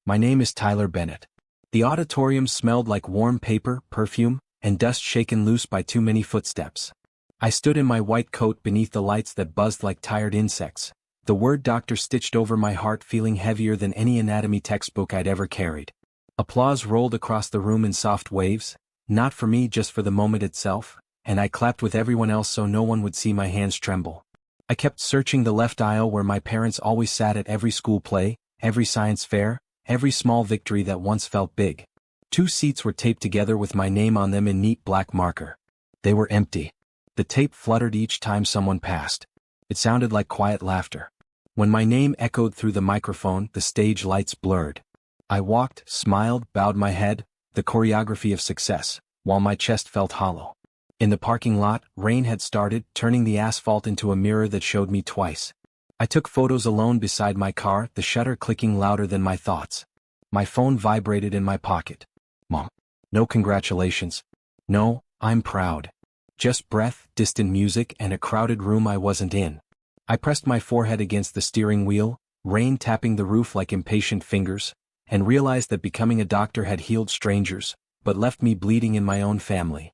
My name is Tyler Bennett. The auditorium smelled like warm paper, perfume, and dust shaken loose by too many footsteps. I stood in my white coat beneath the lights that buzzed like tired insects, the word doctor stitched over my heart, feeling heavier than any anatomy textbook I'd ever carried. Applause rolled across the room in soft waves, not for me, just for the moment itself, and I clapped with everyone else so no one would see my hands tremble. I kept searching the left aisle where my parents always sat at every school play, every science fair, every small victory that once felt big. 2 seats were taped together with my name on them in neat black marker. They were empty. The tape fluttered each time someone passed. It sounded like quiet laughter. When my name echoed through the microphone, the stage lights blurred. I walked, smiled, bowed my head, the choreography of success, while my chest felt hollow. In the parking lot, rain had started, turning the asphalt into a mirror that showed me twice. I took photos alone beside my car, the shutter clicking louder than my thoughts. My phone vibrated in my pocket. Mom. No congratulations. No, I'm proud. Just breath, distant music, and a crowded room I wasn't in. I pressed my forehead against the steering wheel, rain tapping the roof like impatient fingers, and realized that becoming a doctor had healed strangers, but left me bleeding in my own family.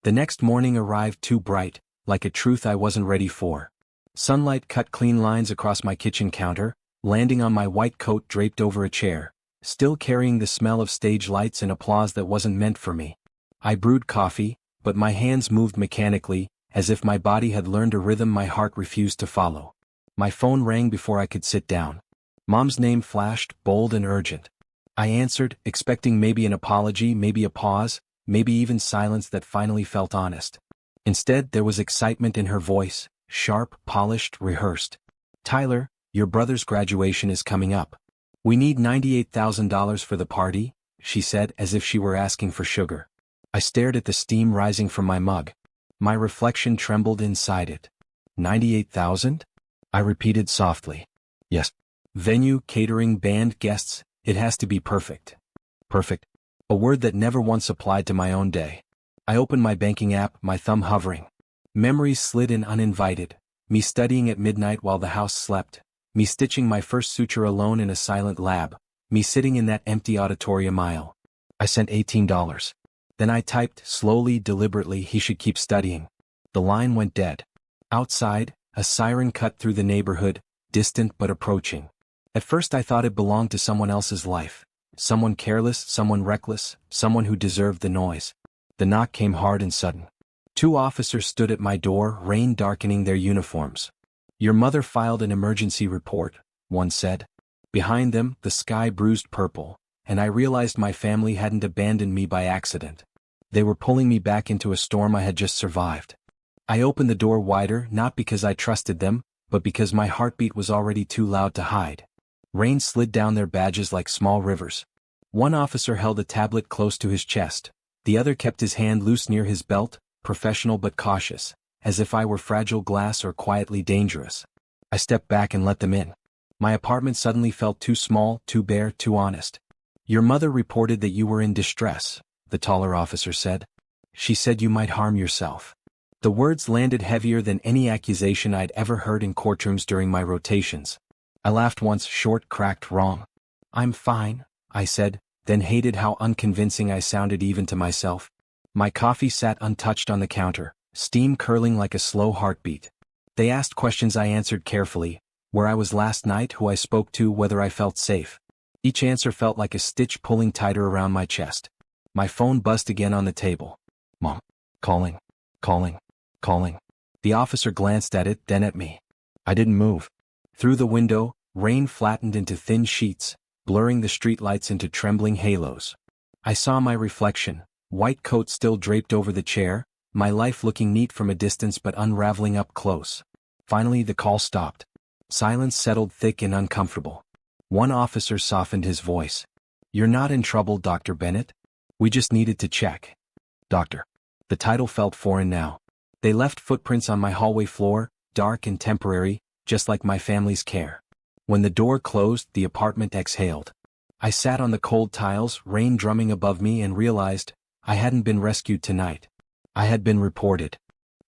The next morning arrived too bright, like a truth I wasn't ready for. Sunlight cut clean lines across my kitchen counter, landing on my white coat draped over a chair, still carrying the smell of stage lights and applause that wasn't meant for me. I brewed coffee, but my hands moved mechanically, as if my body had learned a rhythm my heart refused to follow. My phone rang before I could sit down. Mom's name flashed, bold and urgent. I answered, expecting maybe an apology, maybe a pause, maybe even silence that finally felt honest. Instead, there was excitement in her voice, sharp, polished, rehearsed. Tyler, your brother's graduation is coming up. We need $98,000 for the party, she said, as if she were asking for sugar. I stared at the steam rising from my mug. My reflection trembled inside it. 98,000? I repeated softly. Yes. Venue, catering, band, guests, it has to be perfect. Perfect. A word that never once applied to my own day. I opened my banking app, my thumb hovering. Memories slid in uninvited. Me studying at midnight while the house slept. Me stitching my first suture alone in a silent lab. Me sitting in that empty auditorium aisle. I sent $18. Then I typed, slowly, deliberately, he should keep studying. The line went dead. Outside, a siren cut through the neighborhood, distant but approaching. At first I thought it belonged to someone else's life. Someone careless, someone reckless, someone who deserved the noise. The knock came hard and sudden. 2 officers stood at my door, rain darkening their uniforms. Your mother filed an emergency report, one said. Behind them, the sky bruised purple, and I realized my family hadn't abandoned me by accident. They were pulling me back into a storm I had just survived. I opened the door wider, not because I trusted them, but because my heartbeat was already too loud to hide. Rain slid down their badges like small rivers. One officer held a tablet close to his chest. The other kept his hand loose near his belt, professional but cautious, as if I were fragile glass or quietly dangerous. I stepped back and let them in. My apartment suddenly felt too small, too bare, too honest. Your mother reported that you were in distress, the taller officer said. She said you might harm yourself. The words landed heavier than any accusation I'd ever heard in courtrooms during my rotations. I laughed once, short, cracked, wrong. I'm fine, I said, then hated how unconvincing I sounded even to myself. My coffee sat untouched on the counter, steam curling like a slow heartbeat. They asked questions I answered carefully, where I was last night, who I spoke to, whether I felt safe. Each answer felt like a stitch pulling tighter around my chest. My phone buzzed again on the table. Mom. Calling. Calling. Calling. The officer glanced at it, then at me. I didn't move. Through the window, rain flattened into thin sheets, blurring the streetlights into trembling halos. I saw my reflection, white coat still draped over the chair, my life looking neat from a distance but unraveling up close. Finally the call stopped. Silence settled thick and uncomfortable. One officer softened his voice. You're not in trouble, Dr. Bennett. We just needed to check. Doctor. The title felt foreign now. They left footprints on my hallway floor, dark and temporary, just like my family's care. When the door closed, the apartment exhaled. I sat on the cold tiles, rain drumming above me, and realized I hadn't been rescued tonight. I had been reported.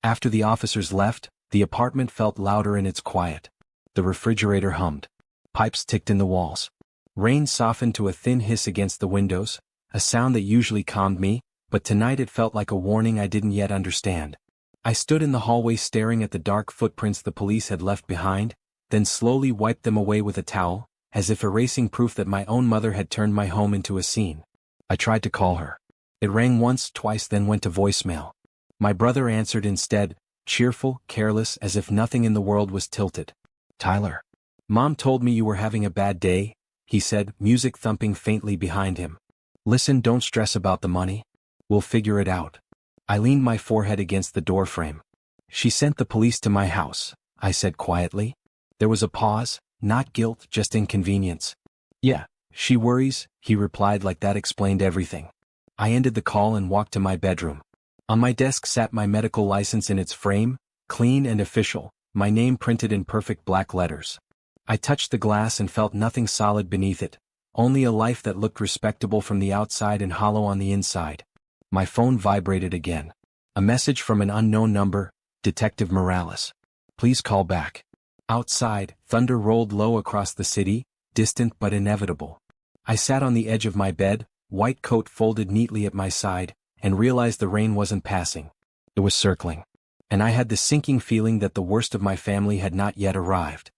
After the officers left, the apartment felt louder in its quiet. The refrigerator hummed. Pipes ticked in the walls. Rain softened to a thin hiss against the windows, a sound that usually calmed me, but tonight it felt like a warning I didn't yet understand. I stood in the hallway staring at the dark footprints the police had left behind, then slowly wiped them away with a towel, as if erasing proof that my own mother had turned my home into a scene. I tried to call her. It rang once, twice, then went to voicemail. My brother answered instead, cheerful, careless, as if nothing in the world was tilted. "Tyler. Mom told me you were having a bad day," he said, music thumping faintly behind him. "Listen, don't stress about the money. We'll figure it out." I leaned my forehead against the doorframe. "She sent the police to my house," I said quietly. There was a pause, not guilt, just inconvenience. "Yeah, she worries," he replied like that explained everything. I ended the call and walked to my bedroom. On my desk sat my medical license in its frame, clean and official, my name printed in perfect black letters. I touched the glass and felt nothing solid beneath it, only a life that looked respectable from the outside and hollow on the inside. My phone vibrated again. A message from an unknown number, Detective Morales. "Please call back." Outside, thunder rolled low across the city, distant but inevitable. I sat on the edge of my bed, white coat folded neatly at my side, and realized the rain wasn't passing. It was circling. And I had the sinking feeling that the worst of my family had not yet arrived.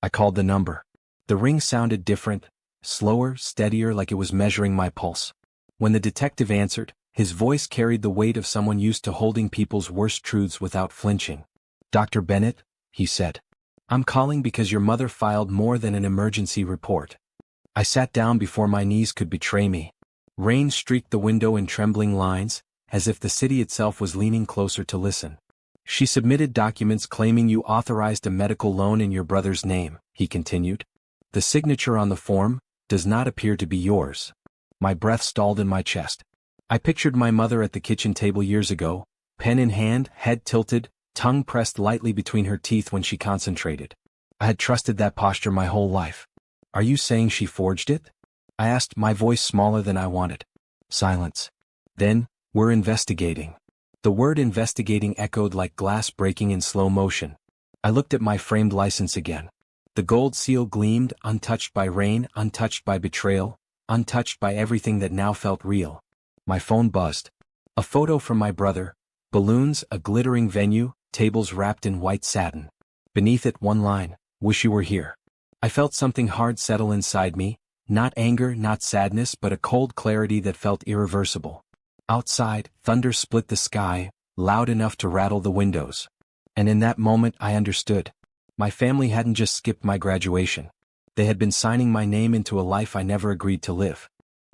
I called the number. The ring sounded different, slower, steadier, like it was measuring my pulse. When the detective answered, his voice carried the weight of someone used to holding people's worst truths without flinching. "Dr. Bennett," he said. "I'm calling because your mother filed more than an emergency report." I sat down before my knees could betray me. Rain streaked the window in trembling lines, as if the city itself was leaning closer to listen. "She submitted documents claiming you authorized a medical loan in your brother's name," he continued. "The signature on the form does not appear to be yours." My breath stalled in my chest. I pictured my mother at the kitchen table years ago, pen in hand, head tilted, tongue pressed lightly between her teeth when she concentrated. I had trusted that posture my whole life. "Are you saying she forged it?" I asked, my voice smaller than I wanted. Silence. Then, "We're investigating." The word investigating echoed like glass breaking in slow motion. I looked at my framed license again. The gold seal gleamed, untouched by rain, untouched by betrayal, untouched by everything that now felt real. My phone buzzed. A photo from my brother, balloons, a glittering venue, tables wrapped in white satin. Beneath it one line, "Wish you were here." I felt something hard settle inside me, not anger, not sadness, but a cold clarity that felt irreversible. Outside, thunder split the sky, loud enough to rattle the windows. And in that moment I understood. My family hadn't just skipped my graduation. They had been signing my name into a life I never agreed to live.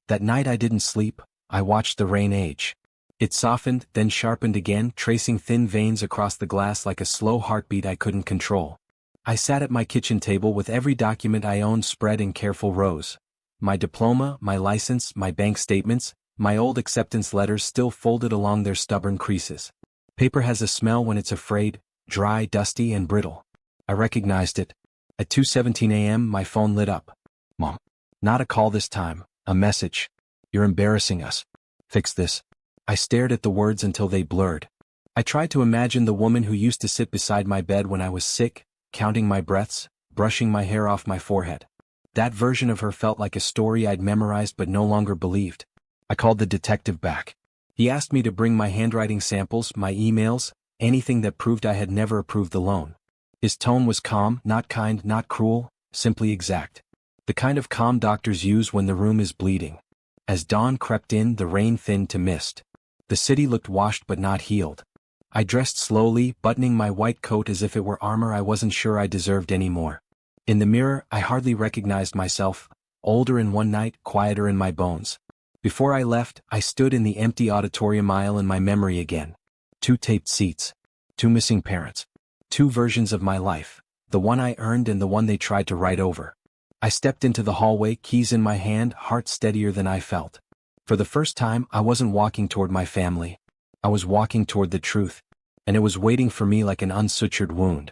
That night I didn't sleep. I watched the rain age. It softened, then sharpened again, tracing thin veins across the glass like a slow heartbeat I couldn't control. I sat at my kitchen table with every document I owned spread in careful rows. My diploma, my license, my bank statements, my old acceptance letters still folded along their stubborn creases. Paper has a smell when it's afraid, dry, dusty, and brittle. I recognized it. At 2:17 a.m. my phone lit up. "Mom." Not a call this time, a message. "You're embarrassing us. Fix this." I stared at the words until they blurred. I tried to imagine the woman who used to sit beside my bed when I was sick, counting my breaths, brushing my hair off my forehead. That version of her felt like a story I'd memorized but no longer believed. I called the detective back. He asked me to bring my handwriting samples, my emails, anything that proved I had never approved the loan. His tone was calm, not kind, not cruel, simply exact. The kind of calm doctors use when the room is bleeding. As dawn crept in, the rain thinned to mist. The city looked washed but not healed. I dressed slowly, buttoning my white coat as if it were armor I wasn't sure I deserved anymore. In the mirror, I hardly recognized myself, older in one night, quieter in my bones. Before I left, I stood in the empty auditorium aisle in my memory again. 2 taped seats. 2 missing parents. 2 versions of my life, the one I earned and the one they tried to write over. I stepped into the hallway, keys in my hand, heart steadier than I felt. For the first time, I wasn't walking toward my family. I was walking toward the truth, and it was waiting for me like an unsutured wound.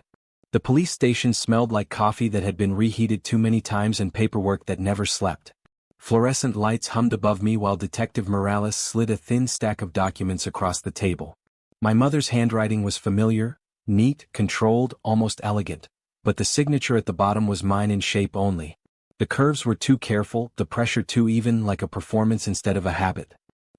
The police station smelled like coffee that had been reheated too many times and paperwork that never slept. Fluorescent lights hummed above me while Detective Morales slid a thin stack of documents across the table. My mother's handwriting was familiar, neat, controlled, almost elegant, but the signature at the bottom was mine in shape only. The curves were too careful, the pressure too even, like a performance instead of a habit.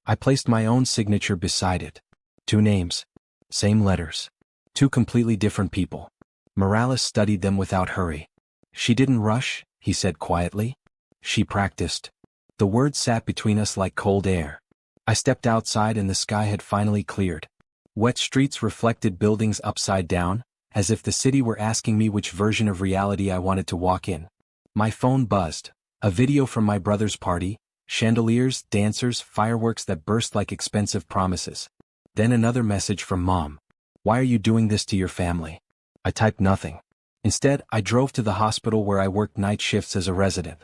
I placed my own signature beside it. 2 names. Same letters. 2 completely different people. Morales studied them without hurry. She didn't rush, he said quietly. She practiced. The words sat between us like cold air. I stepped outside and the sky had finally cleared. Wet streets reflected buildings upside down, as if the city were asking me which version of reality I wanted to walk in. My phone buzzed. A video from my brother's party, chandeliers, dancers, fireworks that burst like expensive promises. Then another message from Mom. Why are you doing this to your family? I typed nothing. Instead, I drove to the hospital where I worked night shifts as a resident.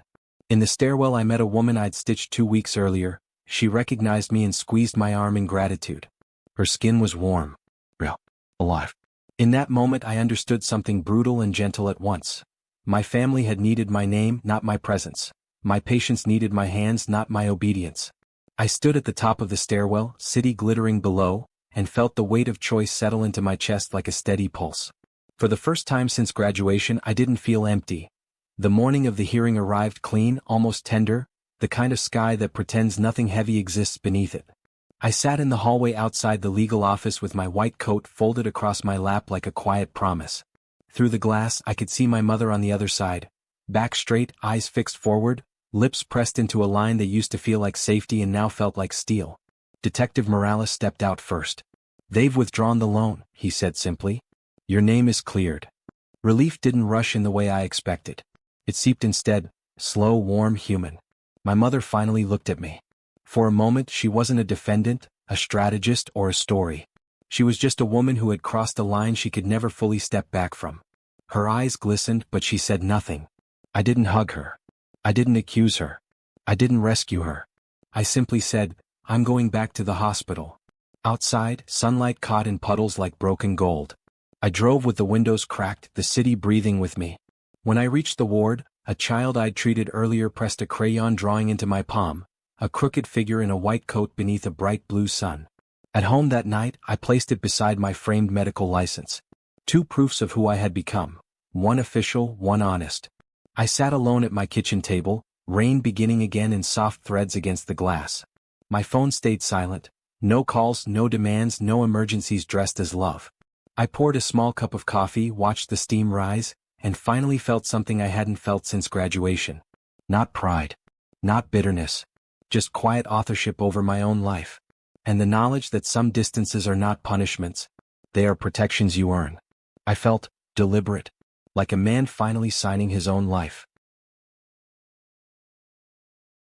In the stairwell I met a woman I'd stitched 2 weeks earlier. She recognized me and squeezed my arm in gratitude. Her skin was warm. Real. Alive. In that moment I understood something brutal and gentle at once. My family had needed my name, not my presence. My patients needed my hands, not my obedience. I stood at the top of the stairwell, city glittering below, and felt the weight of choice settle into my chest like a steady pulse. For the first time since graduation I didn't feel empty. The morning of the hearing arrived clean, almost tender, the kind of sky that pretends nothing heavy exists beneath it. I sat in the hallway outside the legal office with my white coat folded across my lap like a quiet promise. Through the glass I could see my mother on the other side, back straight, eyes fixed forward, lips pressed into a line that used to feel like safety and now felt like steel. Detective Morales stepped out first. "They've withdrawn the loan," he said simply. "Your name is cleared." Relief didn't rush in the way I expected. It seeped instead, slow, warm, human. My mother finally looked at me. For a moment she wasn't a defendant, a strategist, or a story. She was just a woman who had crossed a line she could never fully step back from. Her eyes glistened, but she said nothing. I didn't hug her. I didn't accuse her. I didn't rescue her. I simply said, "I'm going back to the hospital." Outside, sunlight caught in puddles like broken gold. I drove with the windows cracked, the city breathing with me. When I reached the ward, a child I'd treated earlier pressed a crayon drawing into my palm, a crooked figure in a white coat beneath a bright blue sun. At home that night, I placed it beside my framed medical license. 2 proofs of who I had become. One official, one honest. I sat alone at my kitchen table, rain beginning again in soft threads against the glass. My phone stayed silent. No calls, no demands, no emergencies dressed as love. I poured a small cup of coffee, watched the steam rise, and finally felt something I hadn't felt since graduation. Not pride. Not bitterness. Just quiet authorship over my own life. And the knowledge that some distances are not punishments. They are protections you earn. I felt deliberate. Like a man finally signing his own life.